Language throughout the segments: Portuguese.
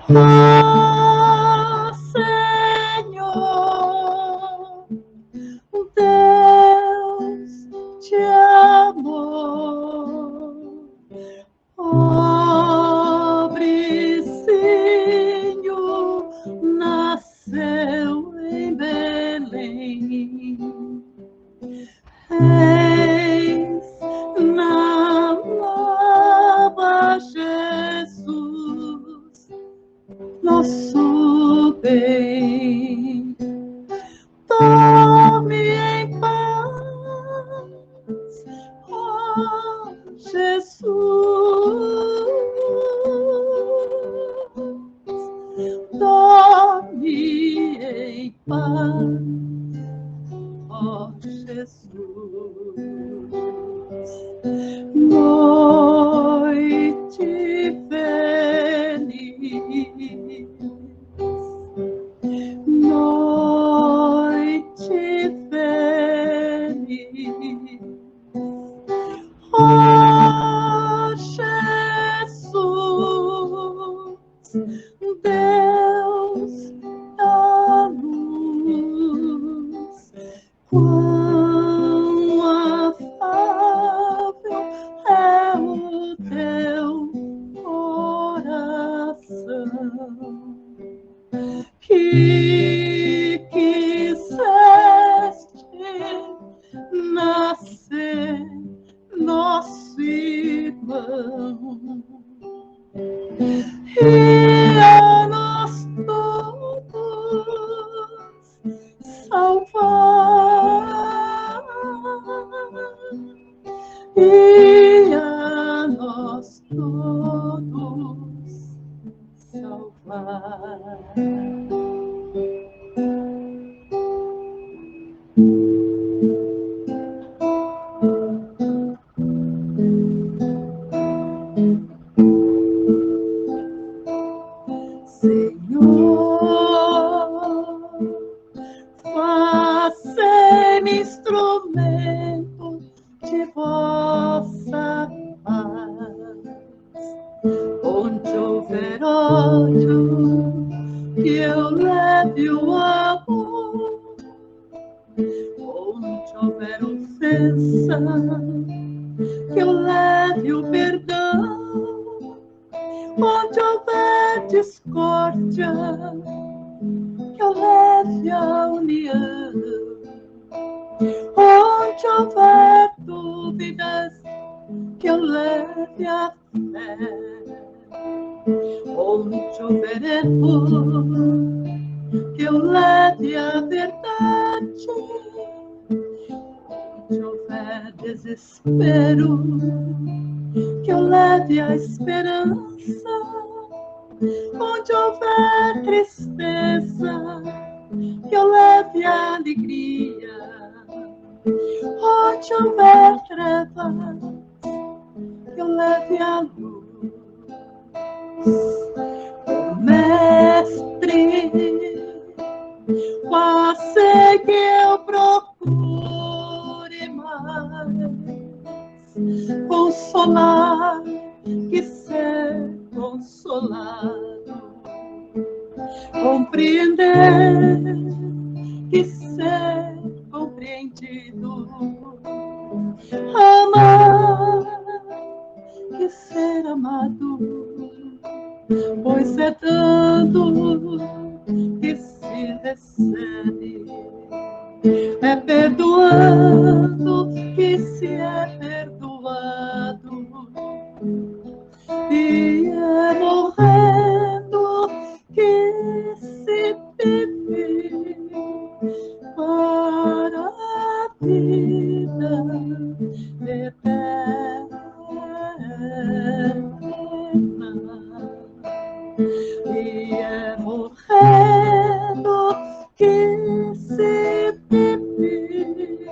Ó Senhor, Deus te amou, pobrezinho nasceu em Belém. Eis na lava Jesus, nosso bem. Dorme em paz, ó Jesus. Dorme em paz, ó Jesus. Noite feliz, noite feliz, ó Jesus, Deus da luz. Quão afável é o teu coração, que quiseste nascer nosso irmão, e a nós todos salvar, e a nós todos salvar. Faz-me instrumento de vossa paz. Onde houver ódio, que eu leve o amor. Onde houver ofensa, que eu leve o perdão. Onde houver discórdia, que eu leve a união. Onde houver dúvidas, que eu leve a fé. Onde houver erro, que eu leve a verdade. Onde houver desespero, que eu leve a esperança. Onde houver tristeza, que eu leve a alegria. Onde houver trevas, que eu leve a luz. O Mestre, quase que eu procure mais consolar que ser consolado, compreender que ser compreendido, amar que ser amado, pois é dando que se recebe, é perdoando que se é perdoado, e é morrendo que se vive para a vida eterna. E é morrendo que se vive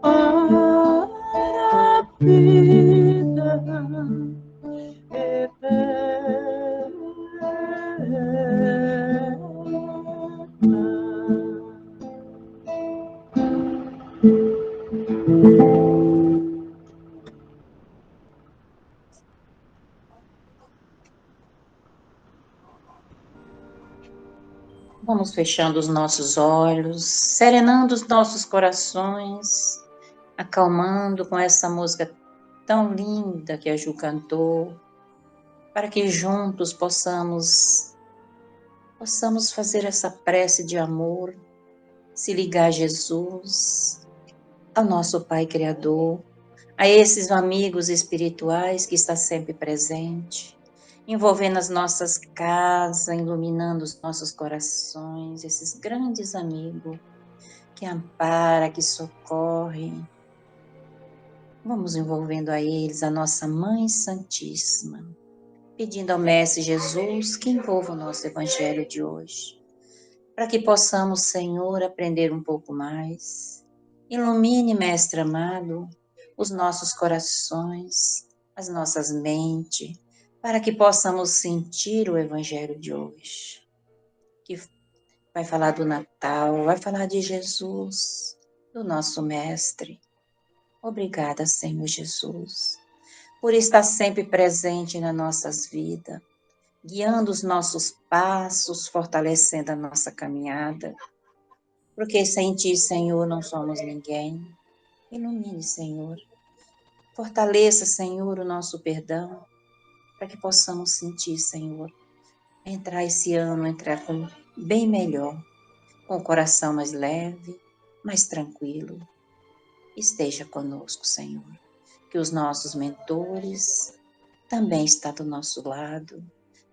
para a vida Vamos fechando os nossos olhos, serenando os nossos corações, acalmando com essa música tão linda que a Ju cantou, para que juntos possamos fazer essa prece de amor, se ligar a Jesus, ao nosso Pai Criador, a esses amigos espirituais que está sempre presente, envolvendo as nossas casas, iluminando os nossos corações, esses grandes amigos que ampara, que socorre. Vamos envolvendo a eles, a nossa Mãe Santíssima, pedindo ao Mestre Jesus que envolva o nosso Evangelho de hoje, para que possamos, Senhor, aprender um pouco mais. Ilumine, Mestre amado, os nossos corações, as nossas mentes, para que possamos sentir o Evangelho de hoje, que vai falar do Natal, vai falar de Jesus, do nosso Mestre. Obrigada, Senhor Jesus, por estar sempre presente nas nossas vidas, guiando os nossos passos, fortalecendo a nossa caminhada, porque sem Ti, Senhor, não somos ninguém. Ilumine, Senhor. Fortaleça, Senhor, o nosso perdão, para que possamos sentir, Senhor, entrar esse ano, entrar com bem melhor, com o coração mais leve, mais tranquilo. Esteja conosco, Senhor, que os nossos mentores também estão do nosso lado,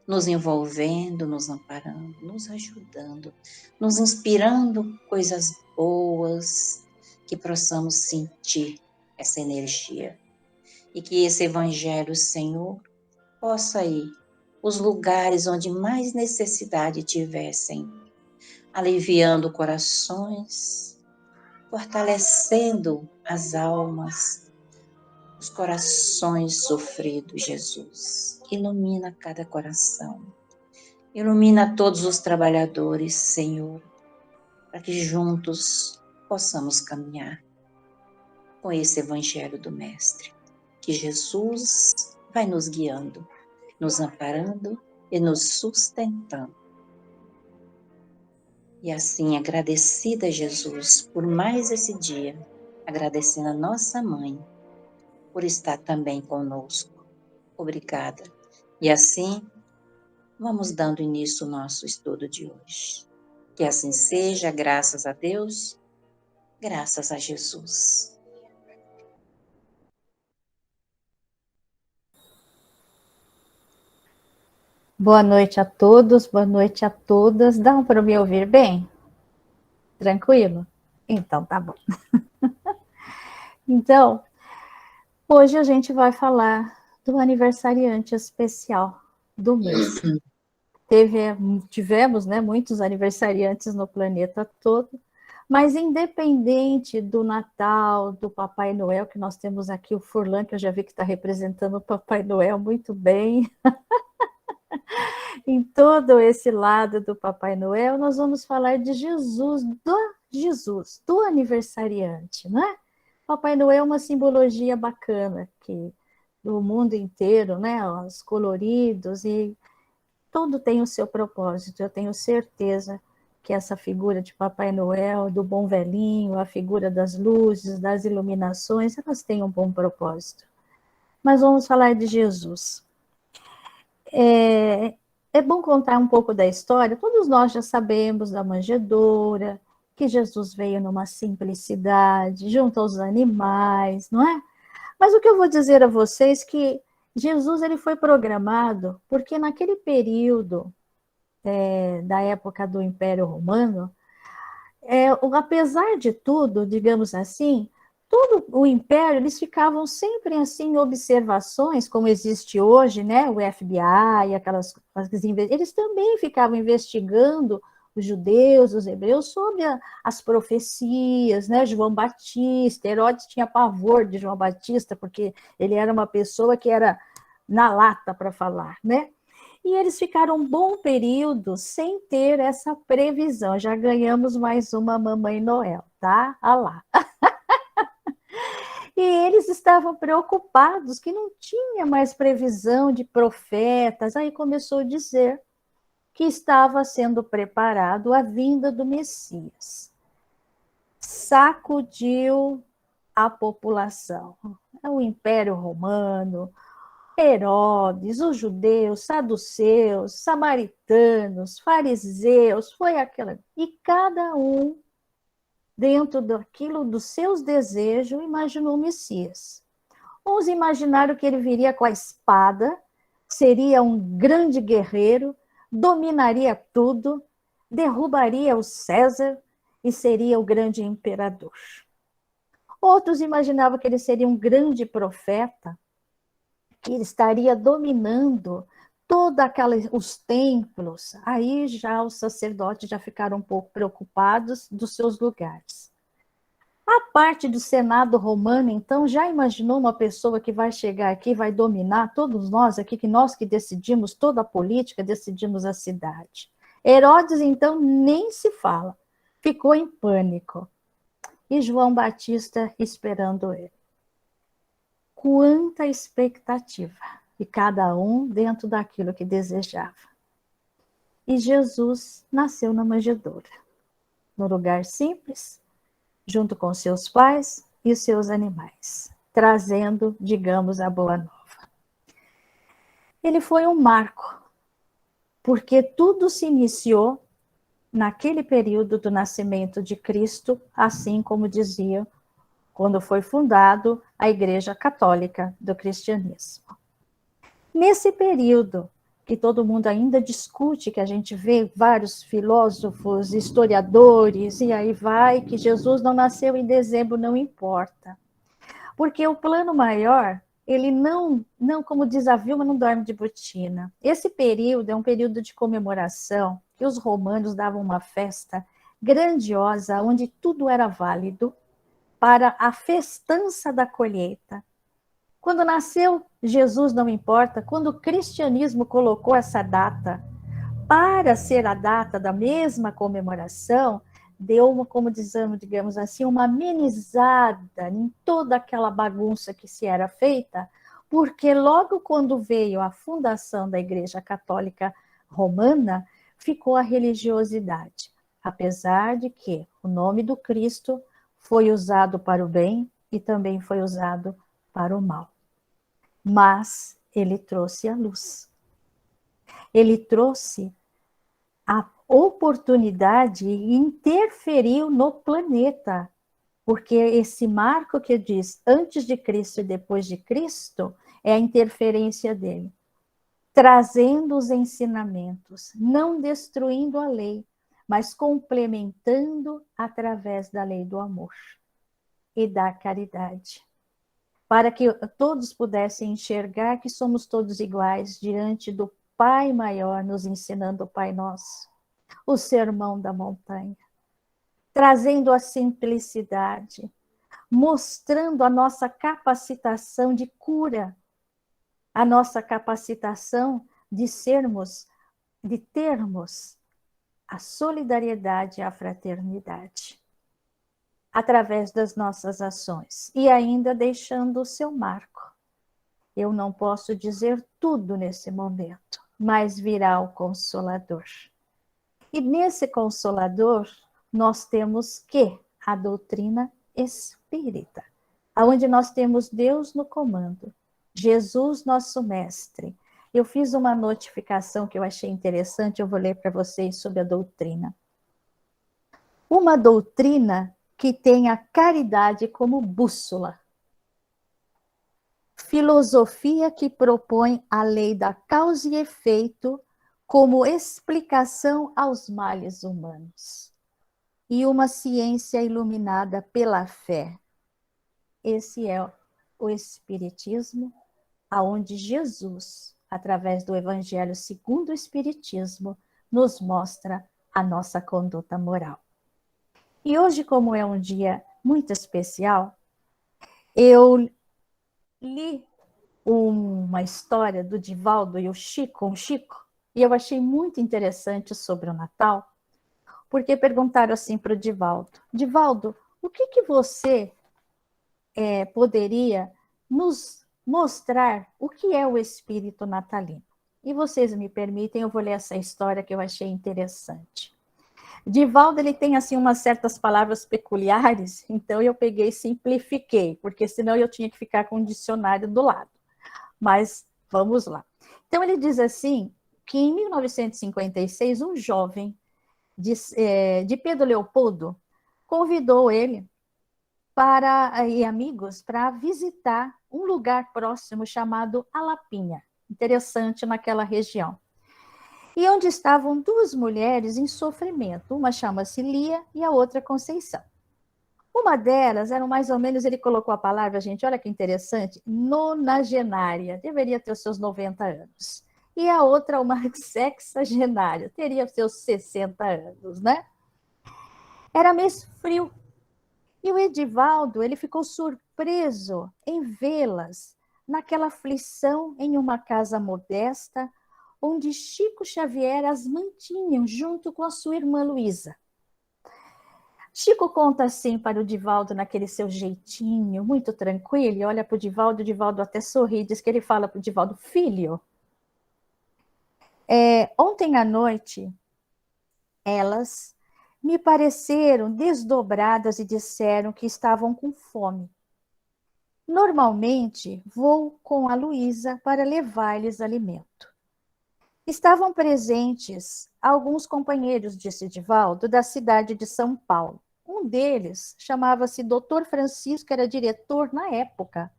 nos envolvendo, nos amparando, nos ajudando, nos inspirando coisas boas, que possamos sentir essa energia. E que esse Evangelho, Senhor, possa ir os lugares onde mais necessidade tivessem, aliviando corações, fortalecendo as almas, os corações sofridos, Jesus. Ilumina cada coração. Ilumina todos os trabalhadores, Senhor, para que juntos possamos caminhar com esse Evangelho do Mestre. Que Jesus vai nos guiando, nos amparando e nos sustentando. E assim, agradecida, Jesus, por mais esse dia, agradecendo a nossa Mãe, por estar também conosco. Obrigada. E assim, vamos dando início ao nosso estudo de hoje. Que assim seja, graças a Deus, graças a Jesus. Boa noite a todos, boa noite a todas. Dá para me ouvir bem? Tranquilo? Então, tá bom. Então, hoje a gente vai falar do aniversariante especial do mês. Tivemos, né, muitos aniversariantes no planeta todo, mas independente do Natal, do Papai Noel, que nós temos aqui o Furlan, que eu já vi que está representando o Papai Noel muito bem. Em todo esse lado do Papai Noel, nós vamos falar de Jesus, do aniversariante, né? Papai Noel é uma simbologia bacana, que do mundo inteiro, né? Os coloridos, e tudo tem o seu propósito. Eu tenho certeza que essa figura de Papai Noel, do bom velhinho, a figura das luzes, das iluminações, elas têm um bom propósito. Mas vamos falar de Jesus. É bom contar um pouco da história. Todos nós já sabemos da manjedoura, que Jesus veio numa simplicidade, junto aos animais, não é? Mas o que eu vou dizer a vocês é que Jesus ele foi programado porque naquele período da época do Império Romano, apesar de tudo, digamos assim, todo o império, eles ficavam sempre assim em observações, como existe hoje, né, o FBI, eles também ficavam investigando os judeus, os hebreus, sobre as profecias, né, João Batista. Herodes tinha pavor de João Batista, porque ele era uma pessoa que era na lata para falar, né? E eles ficaram um bom período sem ter essa previsão. Já ganhamos mais uma Mamãe Noel, tá? Ah lá. E eles estavam preocupados que não tinha mais previsão de profetas. Aí começou a dizer que estava sendo preparado a vinda do Messias. Sacudiu a população. O Império Romano, Herodes, os judeus, saduceus, samaritanos, fariseus, foi aquela. E cada um, dentro daquilo dos seus desejos, imaginou o Messias. Uns imaginaram que ele viria com a espada, seria um grande guerreiro, dominaria tudo, derrubaria o César e seria o grande imperador. Outros imaginavam que ele seria um grande profeta, que estaria dominando todos os templos. Aí já os sacerdotes já ficaram um pouco preocupados dos seus lugares. A parte do Senado romano, então, já imaginou uma pessoa que vai chegar aqui, vai dominar todos nós aqui, que nós que decidimos toda a política, decidimos a cidade. Herodes, então, nem se fala, ficou em pânico. E João Batista esperando ele. Quanta expectativa, e cada um dentro daquilo que desejava. E Jesus nasceu na manjedoura, num lugar simples, junto com seus pais e os seus animais, trazendo, digamos, a boa nova. Ele foi um marco, porque tudo se iniciou naquele período do nascimento de Cristo, assim como dizia quando foi fundado a Igreja Católica do Cristianismo. Nesse período, que todo mundo ainda discute, que a gente vê vários filósofos, historiadores, e aí vai, que Jesus não nasceu em dezembro, não importa. Porque o plano maior, ele não como diz a Vilma, não dorme de botina. Esse período é um período de comemoração, que os romanos davam uma festa grandiosa, onde tudo era válido, para a festança da colheita. Quando nasceu Jesus, não importa, quando o cristianismo colocou essa data para ser a data da mesma comemoração, deu uma, como dizemos, digamos assim, uma amenizada em toda aquela bagunça que se era feita, porque logo quando veio a fundação da Igreja Católica Romana, ficou a religiosidade, apesar de que o nome do Cristo foi usado para o bem e também foi usado para o mal. Mas ele trouxe a luz. Ele trouxe a oportunidade e interferiu no planeta. Porque esse marco que diz antes de Cristo e depois de Cristo é a interferência dele. Trazendo os ensinamentos, não destruindo a lei, mas complementando através da lei do amor e da caridade, para que todos pudessem enxergar que somos todos iguais diante do Pai maior, nos ensinando o Pai Nosso, o Sermão da Montanha, trazendo a simplicidade, mostrando a nossa capacitação de cura, a nossa capacitação de termos a solidariedade e a fraternidade, através das nossas ações, e ainda deixando o seu marco. Eu não posso dizer tudo nesse momento, mas virá o Consolador. E nesse Consolador, nós temos a doutrina espírita, onde nós temos Deus no comando, Jesus, nosso mestre. Eu fiz uma notificação que eu achei interessante, eu vou ler para vocês sobre a doutrina. Uma doutrina que tem a caridade como bússola. Filosofia que propõe a lei da causa e efeito como explicação aos males humanos. E uma ciência iluminada pela fé. Esse é o Espiritismo, aonde Jesus, através do Evangelho segundo o Espiritismo, nos mostra a nossa conduta moral. E hoje, como é um dia muito especial, eu li uma história do Divaldo e o Chico, e eu achei muito interessante sobre o Natal, porque perguntaram assim para o Divaldo: Divaldo, o que você poderia nos mostrar o que é o espírito natalino? E vocês me permitem, eu vou ler essa história que eu achei interessante. Divaldo, ele tem assim umas certas palavras peculiares, então eu peguei e simplifiquei, porque senão eu tinha que ficar com um dicionário do lado. Mas vamos lá. Então ele diz assim, que em 1956, um jovem de Pedro Leopoldo convidou ele e amigos para visitar um lugar próximo chamado Alapinha, interessante naquela região. E onde estavam duas mulheres em sofrimento, uma chama-se Lia e a outra Conceição. Uma delas era mais ou menos, ele colocou a palavra, gente, olha que interessante, nonagenária, deveria ter os seus 90 anos. E a outra, uma sexagenária, teria os seus 60 anos, né? Era mês frio. E o Edivaldo, ele ficou surpreso em vê-las naquela aflição em uma casa modesta, onde Chico Xavier as mantinha junto com a sua irmã Luísa. Chico conta assim para o Divaldo, naquele seu jeitinho, muito tranquilo, e olha para o Divaldo até sorri, diz que ele fala para o Divaldo, filho, ontem à noite, elas me pareceram desdobradas e disseram que estavam com fome. Normalmente, vou com a Luísa para levar-lhes alimento. Estavam presentes alguns companheiros, disse Divaldo, da cidade de São Paulo. Um deles chamava-se Dr. Francisco, era diretor na época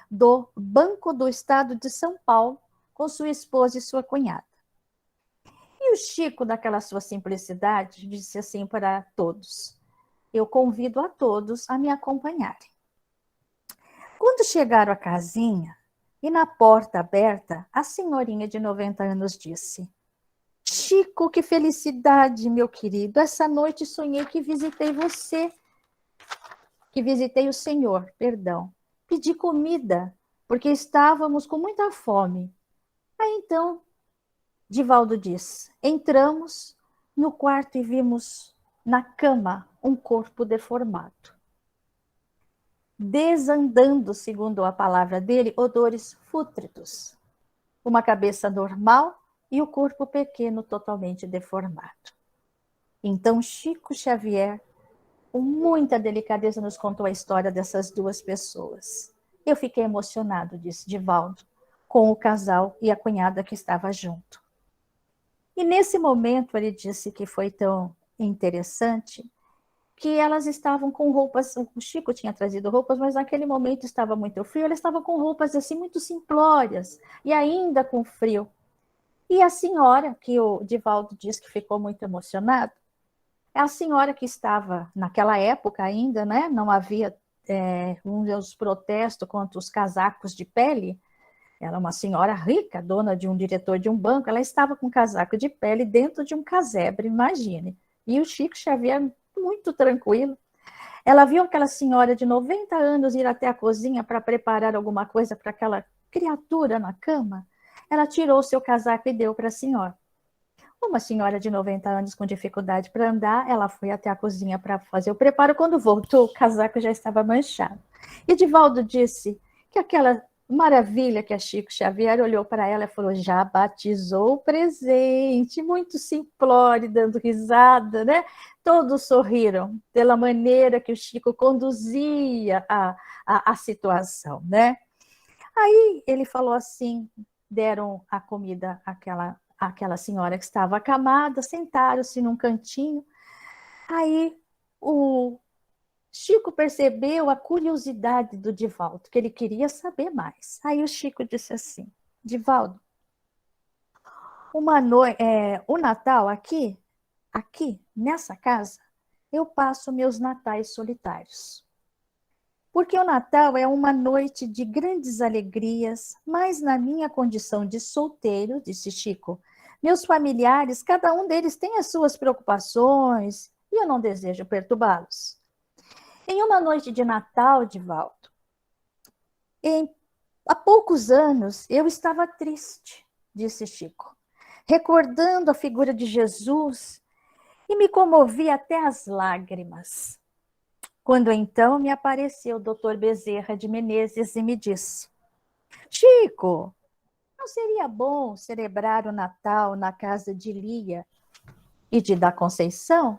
do Banco do Estado de São Paulo, com sua esposa e sua cunhada. E o Chico, daquela sua simplicidade, disse assim para todos, eu convido a todos a me acompanharem. Quando chegaram à casinha, e na porta aberta, a senhorinha de 90 anos disse, Chico, que felicidade, meu querido. Essa noite sonhei que visitei você, que visitei o senhor, perdão. Pedi comida, porque estávamos com muita fome. Aí então, Divaldo diz, entramos no quarto e vimos na cama um corpo deformado. Desandando, segundo a palavra dele, odores fútridos. Uma cabeça normal e o corpo pequeno totalmente deformado. Então, Chico Xavier, com muita delicadeza, nos contou a história dessas duas pessoas. Eu fiquei emocionado, disse Divaldo, com o casal e a cunhada que estava junto. E nesse momento, ele disse que foi tão interessante que elas estavam com roupas, o Chico tinha trazido roupas, mas naquele momento estava muito frio, elas estavam com roupas assim muito simplórias, e ainda com frio. E a senhora, que o Divaldo diz que ficou muito emocionado, é a senhora que estava, naquela época ainda, né, não havia uns protestos contra os casacos de pele, ela é uma senhora rica, dona de um diretor de um banco, ela estava com um casaco de pele dentro de um casebre, imagine. E o Chico Xavier, muito tranquilo. Ela viu aquela senhora de 90 anos ir até a cozinha para preparar alguma coisa para aquela criatura na cama. Ela tirou o seu casaco e deu para a senhora. Uma senhora de 90 anos com dificuldade para andar, ela foi até a cozinha para fazer o preparo. Quando voltou, o casaco já estava manchado. E Divaldo disse que aquela maravilha que a Chico Xavier olhou para ela e falou, já batizou o presente, muito simplório, dando risada, né? Todos sorriram pela maneira que o Chico conduzia a situação, né? Aí ele falou assim, deram a comida àquela senhora que estava acamada, sentaram-se num cantinho. Aí o Chico percebeu a curiosidade do Divaldo, que ele queria saber mais. Aí o Chico disse assim, Divaldo, o Natal aqui, nessa casa, eu passo meus natais solitários. Porque o Natal é uma noite de grandes alegrias, mas na minha condição de solteiro, disse Chico, meus familiares, cada um deles tem as suas preocupações e eu não desejo perturbá-los. Em uma noite de Natal, Divaldo, há poucos anos eu estava triste, disse Chico, recordando a figura de Jesus e me comovi até as lágrimas. Quando então me apareceu o Dr. Bezerra de Menezes e me disse, Chico, não não seria bom celebrar o Natal na casa de Lia e de da Conceição?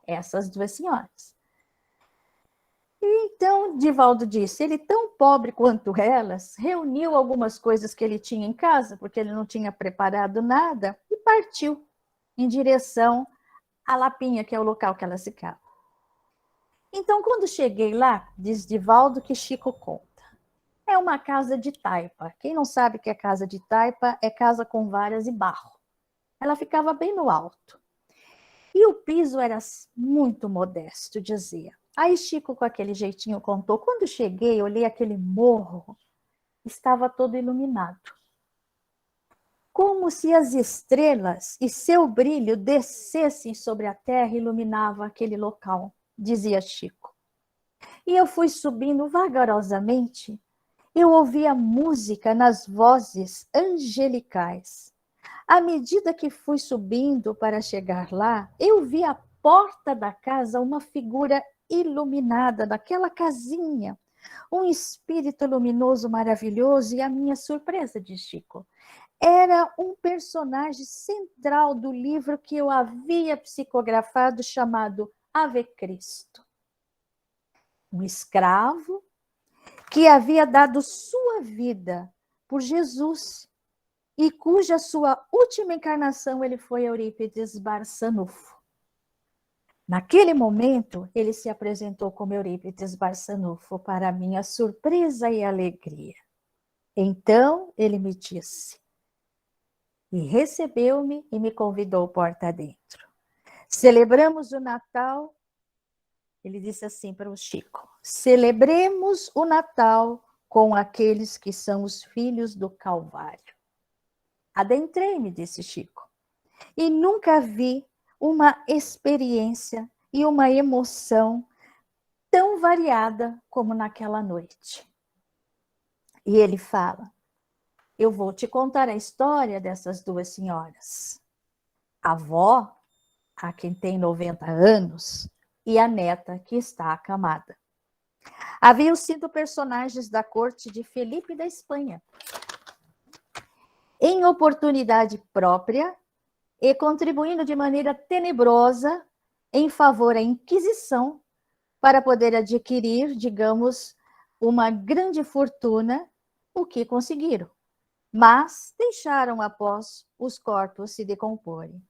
Essas duas senhoras. Então, Divaldo disse, ele tão pobre quanto elas, reuniu algumas coisas que ele tinha em casa, porque ele não tinha preparado nada, e partiu em direção à Lapinha, que é o local que elas ficavam. Então, quando cheguei lá, diz Divaldo que Chico conta, é uma casa de taipa. Quem não sabe o que é casa de taipa, é casa com varas e barro. Ela ficava bem no alto. E o piso era muito modesto, dizia. Aí Chico, com aquele jeitinho, contou. Quando cheguei, olhei aquele morro, estava todo iluminado. Como se as estrelas e seu brilho descessem sobre a terra e iluminava aquele local, dizia Chico. E eu fui subindo vagarosamente. Eu ouvia música nas vozes angelicais. À medida que fui subindo para chegar lá, eu vi à porta da casa uma figura iluminada daquela casinha, um espírito luminoso maravilhoso, e a minha surpresa, de Chico, era um personagem central do livro que eu havia psicografado, chamado Ave Cristo. Um escravo que havia dado sua vida por Jesus e cuja sua última encarnação ele foi Eurípides Barçanufo. Naquele momento, ele se apresentou como Eurípides Barçanufo, para minha surpresa e alegria. Então, ele me disse, e recebeu-me e me convidou porta dentro. Celebramos o Natal, ele disse assim para o Chico, celebremos o Natal com aqueles que são os filhos do Calvário. Adentrei-me, disse Chico, e nunca vi uma experiência e uma emoção tão variada como naquela noite. E ele fala, eu vou te contar a história dessas duas senhoras. A avó, a quem tem 90 anos, e a neta, que está acamada. Haviam sido personagens da corte de Felipe da Espanha. Em oportunidade própria, e contribuindo de maneira tenebrosa em favor da Inquisição para poder adquirir, digamos, uma grande fortuna, o que conseguiram. Mas deixaram após os corpos se decomporem.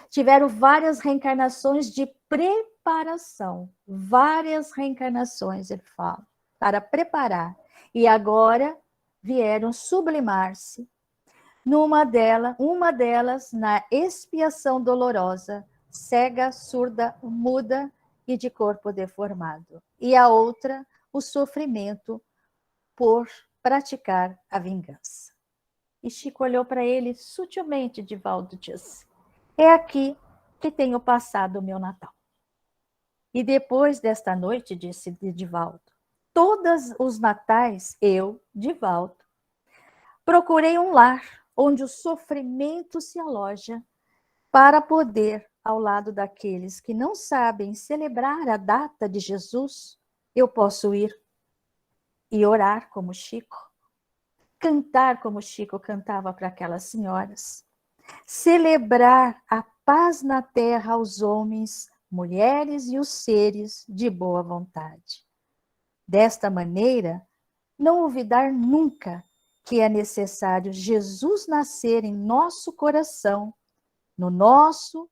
Tiveram várias reencarnações de preparação, várias reencarnações, ele fala, para preparar. E agora vieram sublimar-se uma delas na expiação dolorosa, cega, surda, muda e de corpo deformado. E a outra, o sofrimento por praticar a vingança. E Chico olhou para ele sutilmente, Divaldo disse, é aqui que tenho passado o meu Natal. E depois desta noite, disse Divaldo, todos os natais, eu, Divaldo, procurei um lar onde o sofrimento se aloja, para poder, ao lado daqueles que não sabem celebrar a data de Jesus, eu posso ir e orar como Chico, cantar como Chico cantava para aquelas senhoras, celebrar a paz na terra aos homens, mulheres e os seres de boa vontade. Desta maneira, não olvidar nunca que é necessário Jesus nascer em nosso coração, no nosso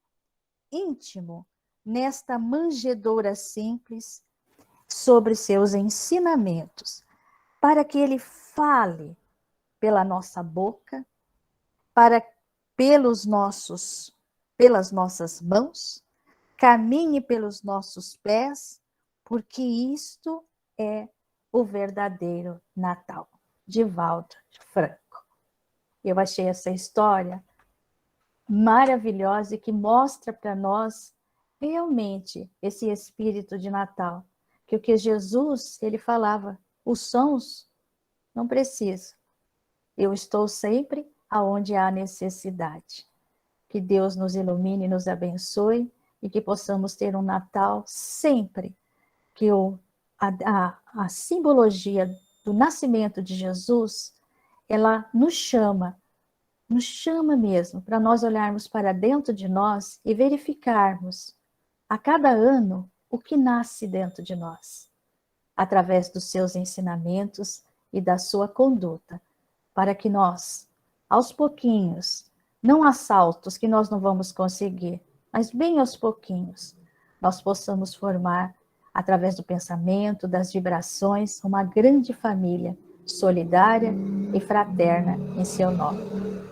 íntimo, nesta manjedoura simples, sobre seus ensinamentos, para que ele fale pela nossa boca, pelas nossas mãos, caminhe pelos nossos pés, porque isto é o verdadeiro Natal. Divaldo Franco. Eu achei essa história maravilhosa e que mostra para nós realmente esse espírito de Natal, que o que Jesus, ele falava, os sons não precisam. Eu estou sempre aonde há necessidade. Que Deus nos ilumine e nos abençoe e que possamos ter um Natal sempre que a simbologia do nascimento de Jesus, ela nos chama nos chama mesmo para nós olharmos para dentro de nós e verificarmos a cada ano o que nasce dentro de nós, através dos seus ensinamentos e da sua conduta, para que nós, aos pouquinhos, não a saltos que nós não vamos conseguir, mas bem aos pouquinhos, nós possamos formar, através do pensamento, das vibrações, uma grande família solidária e fraterna em seu nome.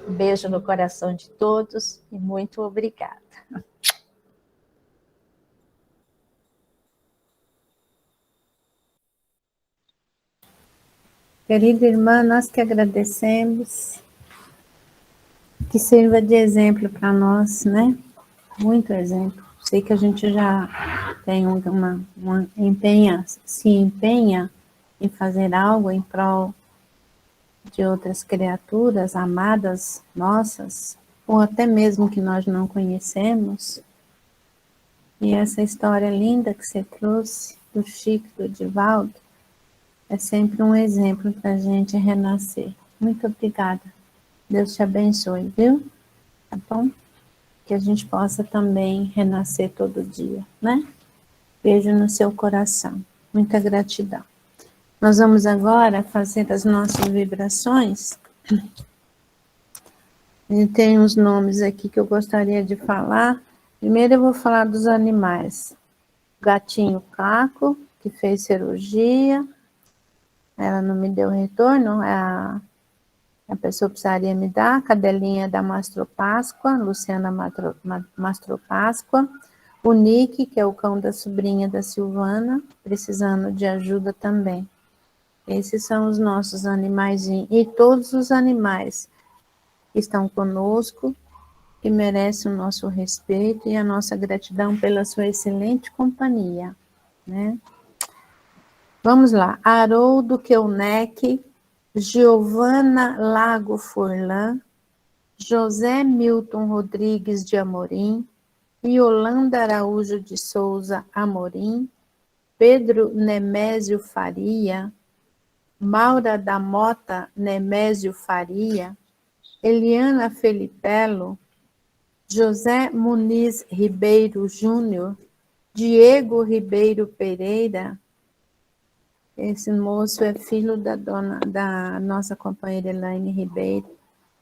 Um beijo no coração de todos e muito obrigada. Querida irmã, nós que agradecemos, que sirva de exemplo para nós, né? Muito exemplo. Sei que a gente já tem se empenha em fazer algo em prol de outras criaturas amadas nossas, ou até mesmo que nós não conhecemos. E essa história linda que você trouxe, do Chico, do Edivaldo, é sempre um exemplo para a gente renascer. Muito obrigada. Deus te abençoe, viu? Tá bom? Que a gente possa também renascer todo dia, né? Beijo no seu coração. Muita gratidão. Nós vamos agora fazer as nossas vibrações. E tem uns nomes aqui que eu gostaria de falar. Primeiro eu vou falar dos animais. Gatinho Caco, que fez cirurgia. Ela não me deu retorno, a pessoa precisaria me dar. Cadelinha da Mastropáscoa, Luciana Mastropáscoa. O Nick, que é o cão da sobrinha da Silvana, precisando de ajuda também. Esses são os nossos animaizinhos. E todos os animais que estão conosco, que merecem o nosso respeito e a nossa gratidão pela sua excelente companhia, né? Vamos lá. Haroldo Keuneck, Giovana Lago Furlan, José Milton Rodrigues de Amorim, Yolanda Araújo de Souza Amorim, Pedro Nemésio Faria, Maura da Mota Nemésio Faria, Eliana Felipello, José Muniz Ribeiro Júnior, Diego Ribeiro Pereira. Esse moço é filho da nossa companheira Elaine Ribeiro.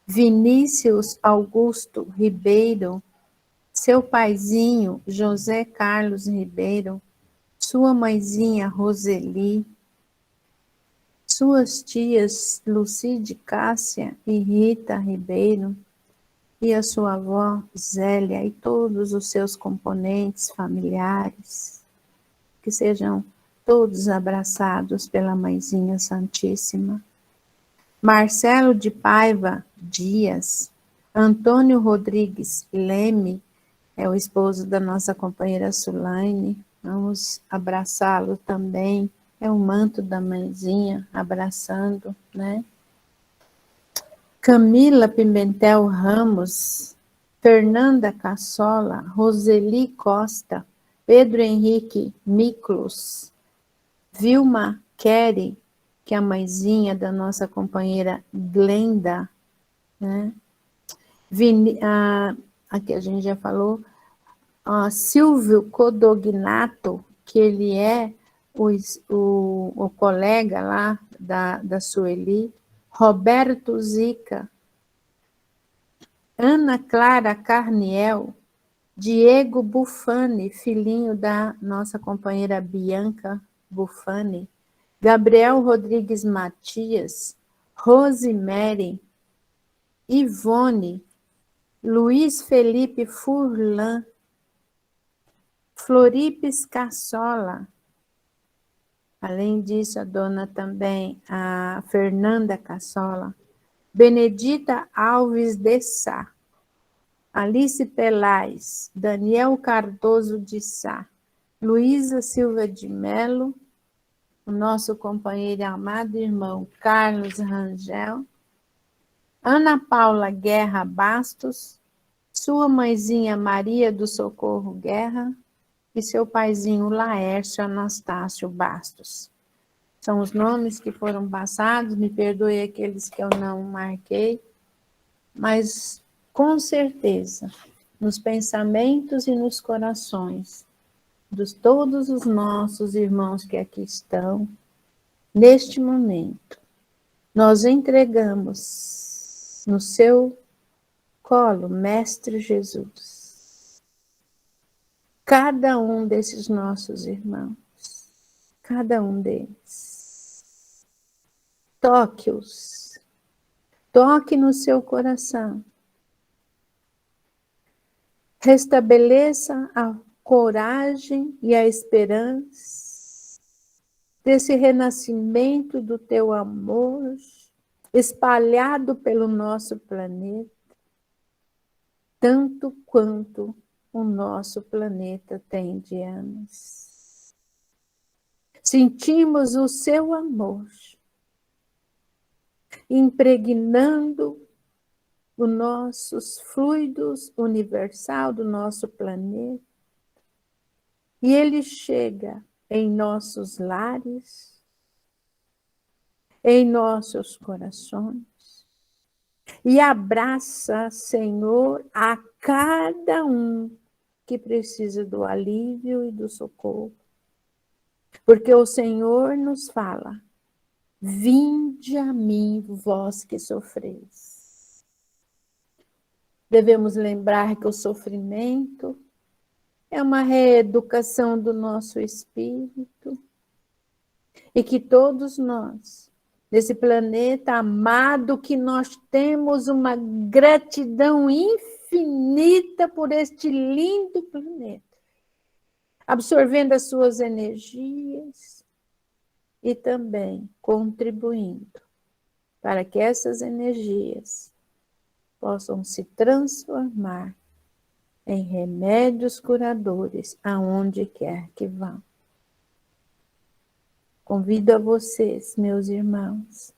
Vinícius Augusto Ribeiro, seu paizinho José Carlos Ribeiro, sua mãezinha Roseli, suas tias Lucide Cássia e Rita Ribeiro, e a sua avó Zélia e todos os seus componentes familiares, que sejam todos abraçados pela Mãezinha Santíssima. Marcelo de Paiva Dias, Antônio Rodrigues Leme, é o esposo da nossa companheira Sulaine, vamos abraçá-lo também, é o manto da Mãezinha abraçando, né? Camila Pimentel Ramos, Fernanda Cassola, Roseli Costa, Pedro Henrique Miklos, Vilma Kerry, que é a mãezinha da nossa companheira Glenda, né? Aqui a gente já falou, Silvio Codognato, que ele é o colega lá da Sueli, Roberto Zica, Ana Clara Carniel, Diego Bufani, filhinho da nossa companheira Bianca Bufani, Gabriel Rodrigues Matias, Rosemary, Ivone, Luiz Felipe Furlan, Floripes Cassola. Além disso, a dona também, a Fernanda Cassola, Benedita Alves de Sá, Alice Pelais, Daniel Cardoso de Sá, Luísa Silva de Melo, o nosso companheiro e amado irmão Carlos Rangel, Ana Paula Guerra Bastos, sua mãezinha Maria do Socorro Guerra e seu paizinho Laércio Anastácio Bastos. São os nomes que foram passados, me perdoe aqueles que eu não marquei, mas com certeza, nos pensamentos e nos corações de todos os nossos irmãos que aqui estão, neste momento, nós entregamos no seu colo, Mestre Jesus, cada um desses nossos irmãos, cada um deles. Toque-os, toque no seu coração, restabeleça a coragem e a esperança desse renascimento do teu amor espalhado pelo nosso planeta, tanto quanto o nosso planeta tem de anos. Sentimos o seu amor impregnando os nossos fluidos universal do nosso planeta, e ele chega em nossos lares, em nossos corações, e abraça, Senhor, a cada um que precisa do alívio e do socorro. Porque o Senhor nos fala: vinde a mim, vós que sofreis. Devemos lembrar que o sofrimento é uma reeducação do nosso espírito e que todos nós, nesse planeta amado, que nós temos uma gratidão infinita por este lindo planeta, absorvendo as suas energias e também contribuindo para que essas energias possam se transformar em remédios curadores aonde quer que vão. Convido a vocês, meus irmãos,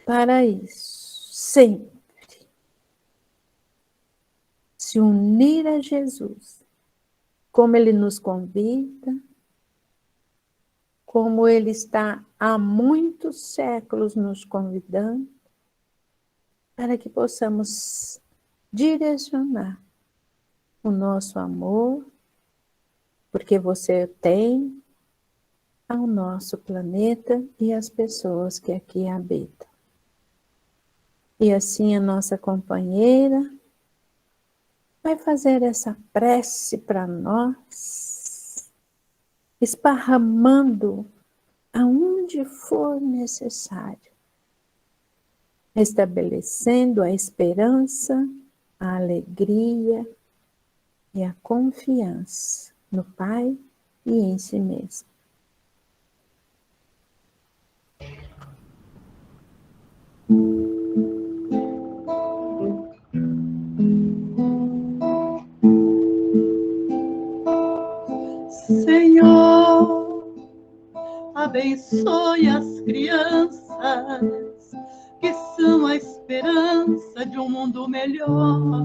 para isso, sempre se unir a Jesus, como ele nos convida, como ele está há muitos séculos nos convidando, para que possamos direcionar o nosso amor, porque você tem, ao nosso planeta e às pessoas que aqui habitam. E assim a nossa companheira vai fazer essa prece para nós, esparramando aonde for necessário, estabelecendo a esperança, a alegria e a confiança no Pai e em si mesmo. Senhor, abençoe as crianças que são a esperança de um mundo melhor.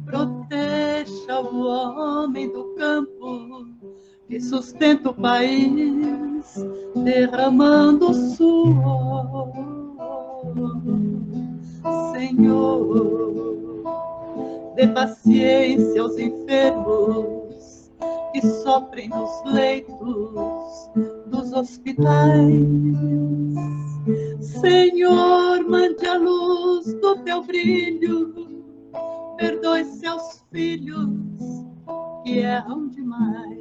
Proteja o homem do campo que sustenta o país, derramando suor. Senhor, dê paciência aos enfermos que sofrem nos leitos dos hospitais. Senhor, mande a luz do teu brilho, perdoe seus filhos que erram demais.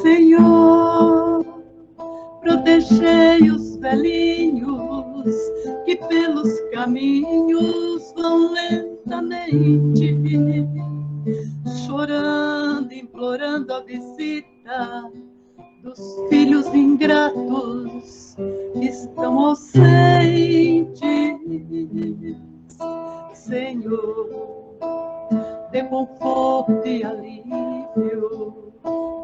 Senhor, protegei os velhinhos que pelos caminhos vão lentamente, chorando, implorando a visita dos filhos ingratos que estão ausentes. Senhor, dê conforto e alívio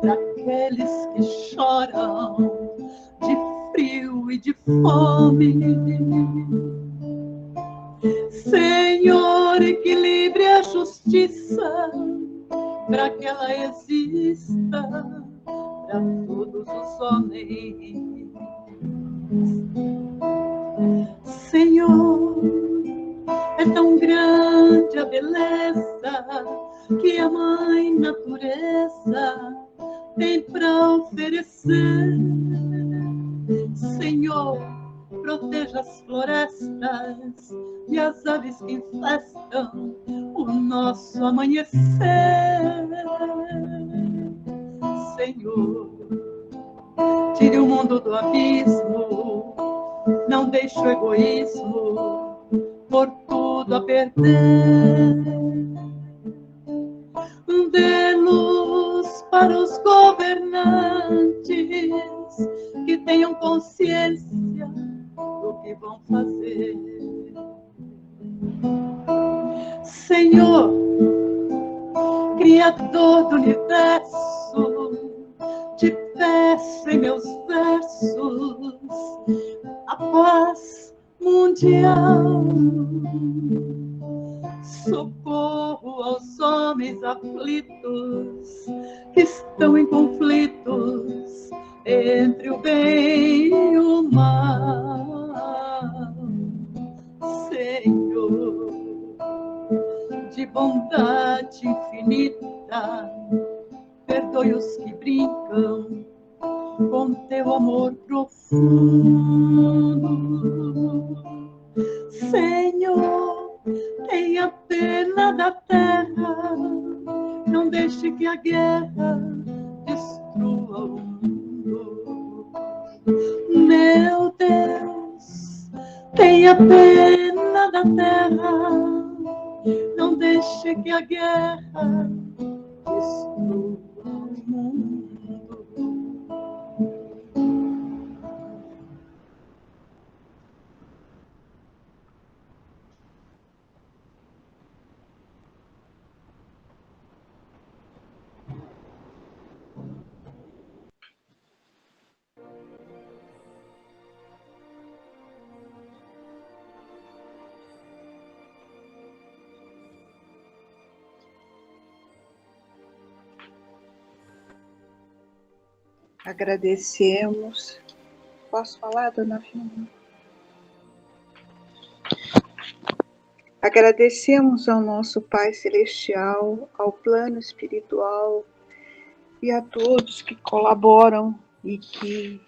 para aqueles que choram de frio e de fome. Senhor, equilibre a justiça para que ela exista para todos os homens. tão grande a beleza que a Mãe Natureza tem para oferecer. Senhor, proteja as florestas e as aves que infestam o nosso amanhecer. Senhor, tire o mundo do abismo, não deixe o egoísmo por tudo a perder. Dê luz para os governantes que tenham consciência do que vão fazer. Senhor, Criador do universo, te peço em meus versos a paz mundial. Socorro aos homens aflitos que estão em conflitos entre o bem e o mal. Senhor, de bondade infinita, perdoe os que brincam com teu amor profundo. Senhor, tenha pena da terra, não deixe que a guerra destrua o mundo. Meu Deus, tenha pena da terra, não deixe que a guerra destrua o mundo. Agradecemos. Posso falar, dona Vilma? Agradecemos ao nosso Pai Celestial, ao plano espiritual e a todos que colaboram e que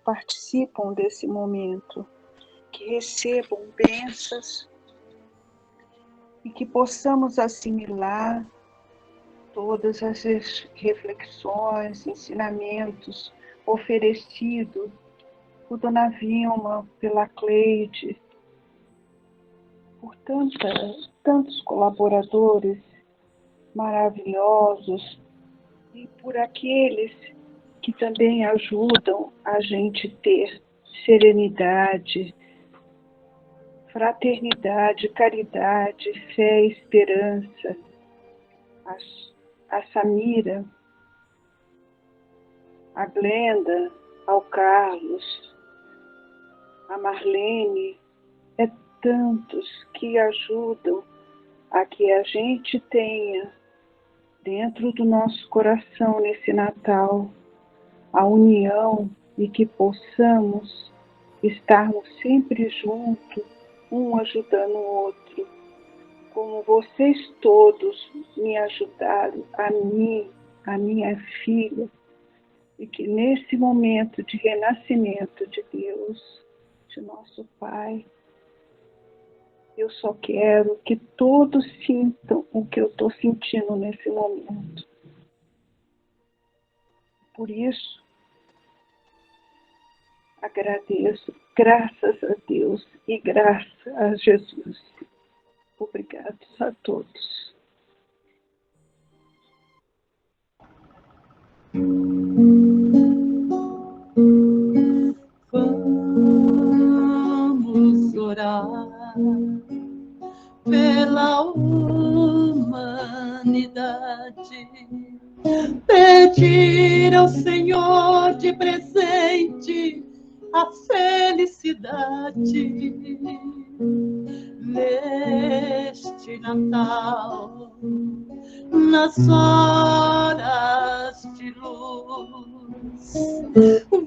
participam desse momento, que recebam bênçãos e que possamos assimilar todas as reflexões, ensinamentos oferecidos por Dona Vilma, pela Cleide, por tantos colaboradores maravilhosos e por aqueles que também ajudam a gente ter serenidade, fraternidade, caridade, fé e esperança. A Samira, a Glenda, ao Carlos, a Marlene, tantos que ajudam a que a gente tenha dentro do nosso coração nesse Natal a união e que possamos estarmos sempre juntos, um ajudando o outro, como vocês todos me ajudaram, a mim, a minha filha, e que nesse momento de renascimento de Deus, de nosso Pai, eu só quero que todos sintam o que eu estou sentindo nesse momento. Por isso, agradeço, graças a Deus e graças a Jesus. Obrigados a todos. Vamos orar pela humanidade, pedir ao Senhor de presente a felicidade neste Natal, nas horas de luz.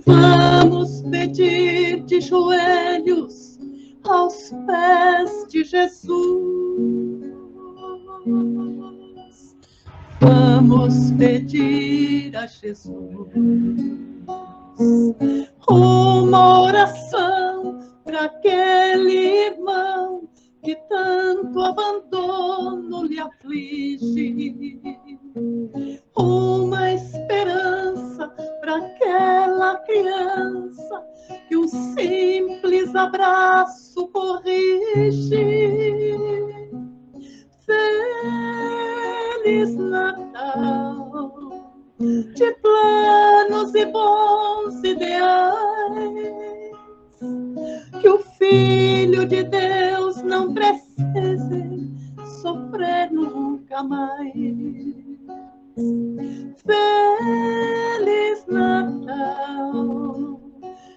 Vamos pedir de joelhos aos pés de Jesus Vamos pedir a Jesus uma oração para aquele irmão que tanto abandono lhe aflige, uma esperança para aquela criança que um simples abraço corrige. Feliz Natal, de planos e bons ideais, que o Filho de Deus não precise sofrer nunca mais. Feliz Natal,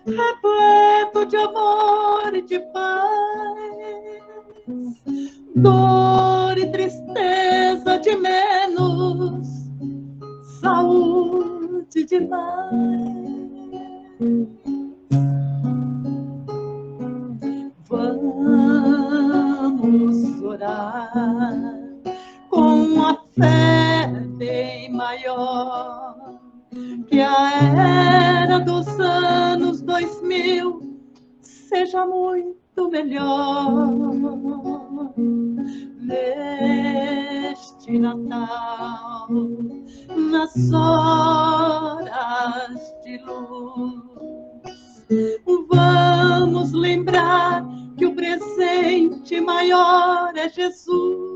repleto de amor e de paz, dor e tristeza de menos, saúde de mais. Vamos orar com a fé bem maior, que a era dos anos 2000 seja muito melhor. Neste Natal, nas horas de luz, vamos lembrar que o presente maior é Jesus.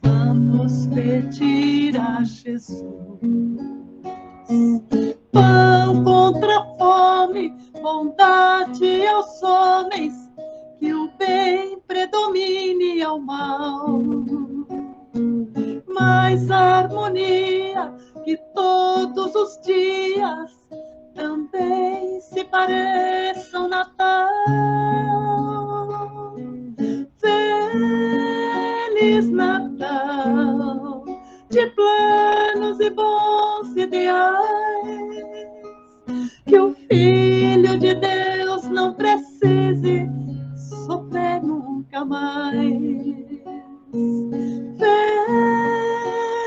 Vamos pedir a Jesus pão contra a fome, bondade aos homens, que o bem predomine ao mal. Mais harmonia, que todos os dias também se pareçam Natal. Feliz Natal, de planos e bons ideais, que o Filho de Deus não precise sofrer nunca mais.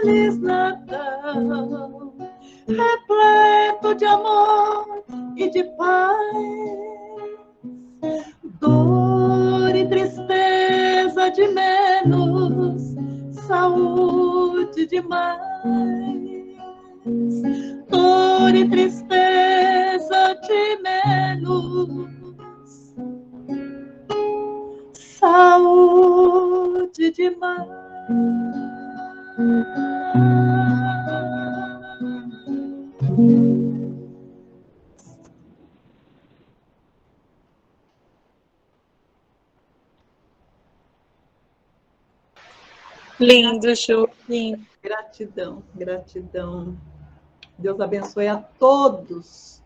Feliz Natal, repleto de amor e de paz, dor e tristeza de menos, saúde de mais. Dor e tristeza de menos, saúde de mais. Lindo, Ju, lindo. Gratidão, gratidão. Deus abençoe a todos